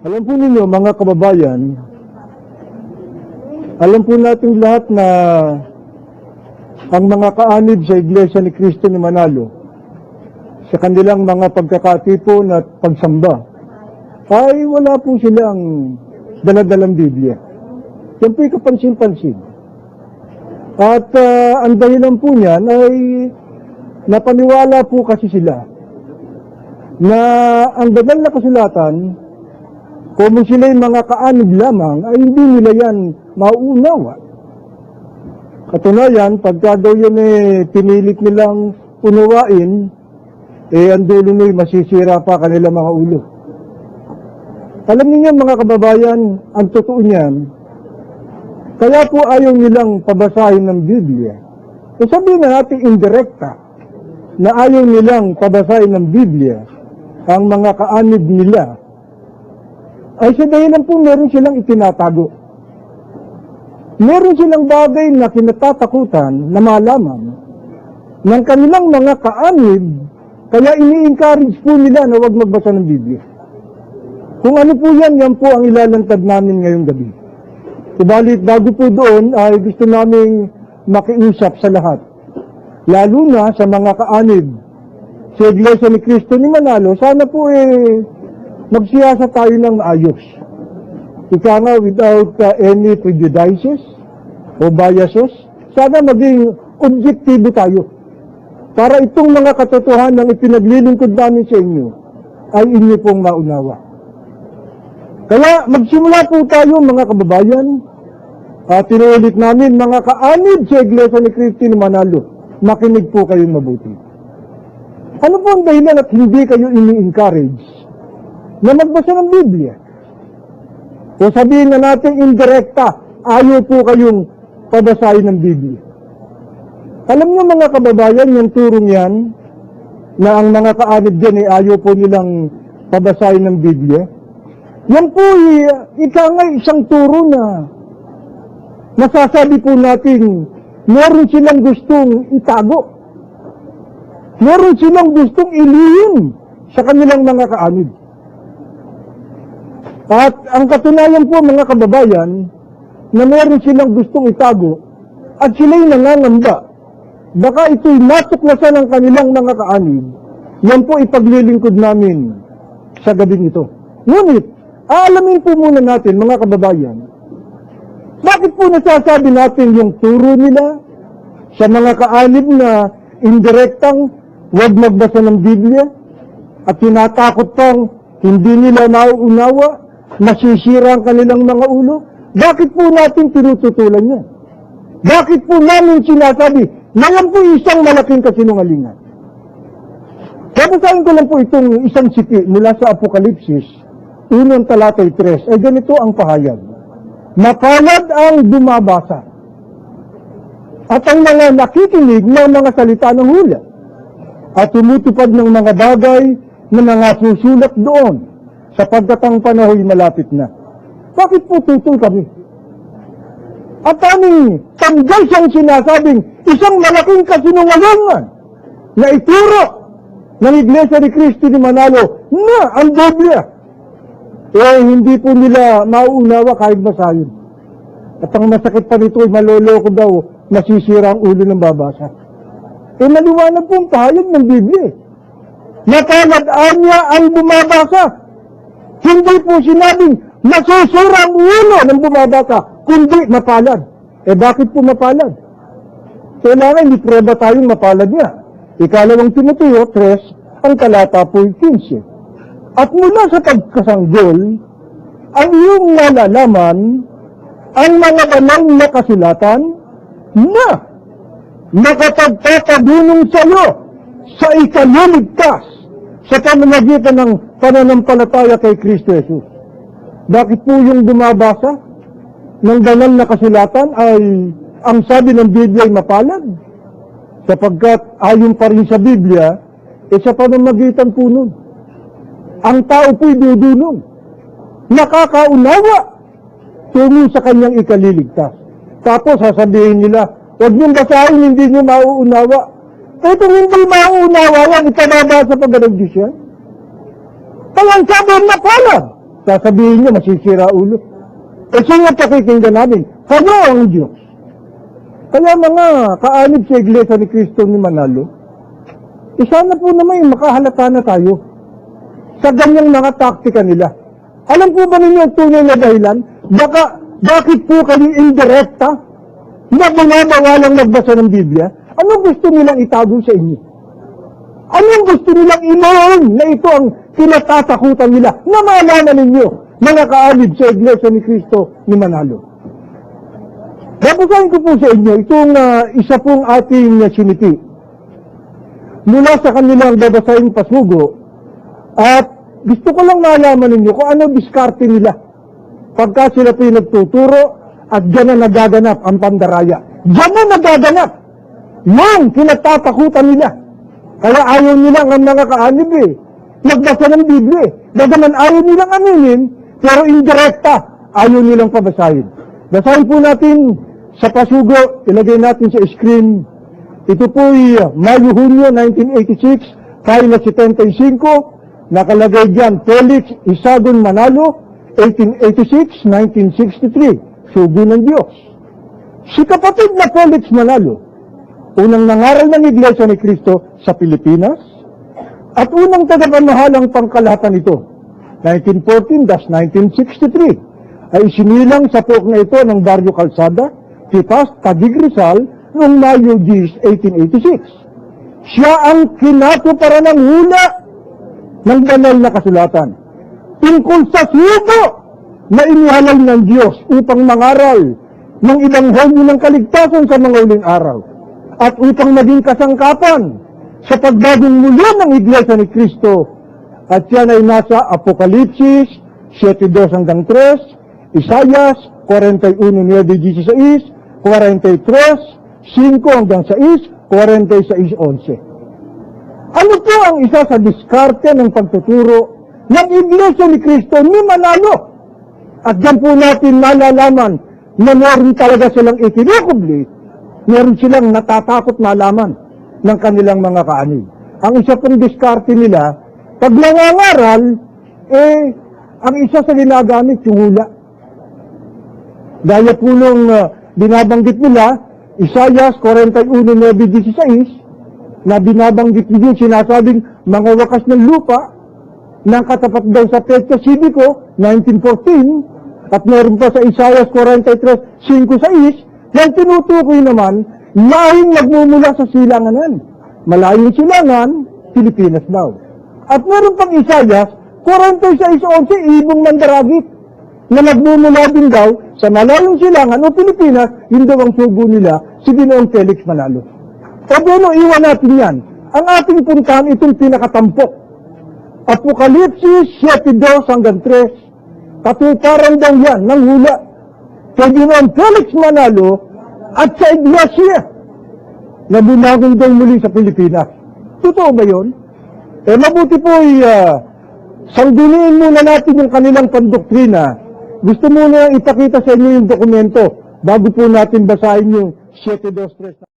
Alam po ninyo, mga kababayan, alam po natin lahat na ang mga kaanib sa Iglesia ni Cristo ni Manalo, sa kanilang mga pagkakatipon at pagsamba, ay wala po silang daladalang Biblia. Yan po'y kapansin-pansin. At ang dahilan po niyan ay napaniwala po kasi sila na ang banal na kasulatan, kung sila'y mga kaanib lamang, ay hindi nila yan mauunawa. Katunayan, pagka daw yun pinilit nilang unawain, ang dulo na'y masisira pa kanila mga ulo. Alam niyo mga kababayan, ang totoo niyan, kaya po ayaw nilang pabasahin ng Biblia. Sabihin na natin indirekta, na ayaw nilang pabasahin ng Biblia, ang mga kaanib nila, ay sa dahilan po meron silang itinatago. Meron silang bagay na kinatatakutan na malaman ng kanilang mga kaanib, kaya ini-encourage po nila na huwag magbasa ng Biblia. Kung ano po yan po ang ilalantad namin ngayong gabi. Subalit bago po doon ay gusto naming makiusap sa lahat. Lalo na sa mga kaanib sa Iglesia ni Cristo ni Manalo, sana po magsiyasa tayo ng maayos. Ika nga, without any prejudices o biases, sana maging objektibo tayo. Para itong mga katotohanan ng ipinaglilingkod namin sa inyo, ay inyo pong maunawa. Kaya magsimula po tayo mga kababayan, tinuulit namin mga kaanib sa Iglesia ni Cristo ni Manalo, makinig po kayong mabuti. Ano po ang dahilan at hindi kayo ini-encourage na magbasa ng Biblia? O sabihin na natin indirekta, ayaw po kayong pabasahin ng Biblia. Alam niyo mga kababayan, yung turong yan, na ang mga kaanib dyan ay ayaw po nilang pabasahin ng Biblia, yan po isang turo na masasabi po natin, meron silang gustong itago. Meron silang gustong ilihim sa kanilang mga kaanib. At ang katunayan po mga kababayan, na meron silang gustong itago, at sila'y nangangamba, baka ito'y matuklasan ng kanilang mga kaanib, yan po ipaglilingkod namin sa gabing ito. Ngunit, aalamin po muna natin mga kababayan, bakit po nasasabi natin yung turo nila sa mga kaanib na indirektang huwag magbasa ng Biblia, at tinatakot pang hindi nila nauunawa, masisira ang kanilang mga ulo? Bakit po natin tinututulan yan? Bakit po namin sinasabi na yan po isang malaking kasinungalingan? Babasahin ko lang po itong isang sipi mula sa Apokalipsis, 1:3, ay ganito ang pahayag. Mapalad ang bumabasa at ang mga nakikinig ng mga salita ng hula at tumutupad ng mga bagay na mga susulat doon, sapagkat ang panahon malapit na. Bakit po tutol kami? At aming tanggal siyang sinasabing isang malaking kasinungalingan na ituro ng Iglesia ni Cristo ni Manalo na ang Biblia. Hindi po nila mauunawa kahit basahin. At ang masakit pa nito ay maloloko daw, masisira ang ulo ng babasa. Maliwanag po ang pahayag ng Biblia. Nakaladaan niya ang bumabasa. Hindi po sinabing masusura ang ulo ng bumabasa, kundi mapalad. Bakit po mapalad? Kailangan ipreba tayong mapalad niya. Ikalawang Timoteo 3, ang talata po 15. At mula sa pagkasanggol, ang iyong nalalaman ang mga banal na kasulatan na nakapagtatabunong sa iyo sa ikaluligtas sa pamamagitan ng pananampalataya kay Kristo Jesus. Bakit po yung bumabasa ng banal na kasulatan ay ang sabi ng Biblia ay mapalad? Sapagkat ayon pa rin sa Biblia, sa pamamagitan po nun, ang tao po'y dudulong, nakakaunawa tungo sa kanyang ikaliligtas. Tapos sasabihin nila, huwag niyong basahin, hindi niyo mauunawa. Kung hindi mauunawa yan, ipanabasa pa ganun Diyos yan. Kaya ang sabi na pala, Sasabihin niyo, masisira ulo. Eh, sino ang pakikinggan namin? Kayo ang Diyos. Kaya mga kaanib sa Iglesia ni Cristo ni Manalo, sana po naman makahalata na tayo sa ganyang mga taktika nila. Alam po ba ninyo ang tunay na dahilan? Bakit po kayo indirekta na bumabawalang magbasa ng Biblia? Anong gusto nilang itago sa inyo? Anong gusto nilang imaon na ito ang kinatatakutan nila? Na malaman ninyo, mga kaanib sa Iglesia ni Cristo ni Manalo. Babasahin ko po sa inyo itong isa pong ating siniti. Mula sa kanilang babasahin pasugo, at gusto ko lang malaman ninyo kung ano diskarte nila pagka sila po yung nagtuturo at dyan na nagaganap ang pandaraya. Dyan na nagaganap yung kinatatakutan nila. Kaya ayaw nilang ang mga kaanib magbasa ng Biblia. Bagaman ayaw nilang aminin, pero indirekta ayaw nilang pabasahin. Basahin po natin sa pasugo, ilagay natin sa screen. Ito po'y Mayo-Hunyo 1986, file 75, nakalagay dyan, Felix Isagon Manalo, 1886-1963, Sugo ng Diyos. Si kapatid na Felix Manalo, unang nangaral ng Iglesia ni Cristo sa Pilipinas, at unang tagapamahalang pangkalahatan ito, 1914-1963, ay isinilang sa pook na ito ng Barrio Calzada, Tipas, Taguig Rizal, noong Mayo 10, 1886. Siya ang kinatuparan ng hula ng banal na kasulatan tungkol sa sugo na inihalal ng Diyos upang mangaral ng ibanghelyo ng kaligtasan sa mga uling araw at upang maging kasangkapan sa pagbagong muli ng Iglesia ni Cristo. At yan ay nasa Apokalipsis 7:2-3, Isayas 41:9-16, 43:5-6-6, 46:11. Ano po ang isa sa diskarte ng pagtuturo ng Iglesia ni Cristo ni Manalo? At dyan po natin malalaman na meron talaga silang ikinukubli, meron silang natatakot malaman ng kanilang mga kaanib. Ang isa pong diskarte nila, pag nangangaral, ang isa sa ginagamit yung hula. Gaya po nung binabanggit nila, Isayas 41:9-16, na binabanggit nila sinasabing mga wakas ng lupa ng katapat daw sa Petro Civico 1914, at meron pa sa Isayas 43:5-6, yung tinutukoy naman lahing nagmumula sa silanganan. Malayong silangan, Pilipinas daw. At meron pang Isayas 46:11, ibong mandaragit, na nagmumula din daw sa malayong silangan o Pilipinas, yun daw ang sugo nila, si Ginoong Felix Manalo. O doon, iwan natin yan. Ang ating puntahan itong pinakatampok. Apokalipsis 7:2-3, katuparan daw yan ng hula kay Ginoong Felix Manalo at sa Iglesia na bumagong daw muli sa Pilipinas. Totoo ba yun? Mabuti po sangguniin muna natin yung kanilang pandoktrina. Gusto muna ipakita sa inyo yung dokumento bago po natin basahin yung 723.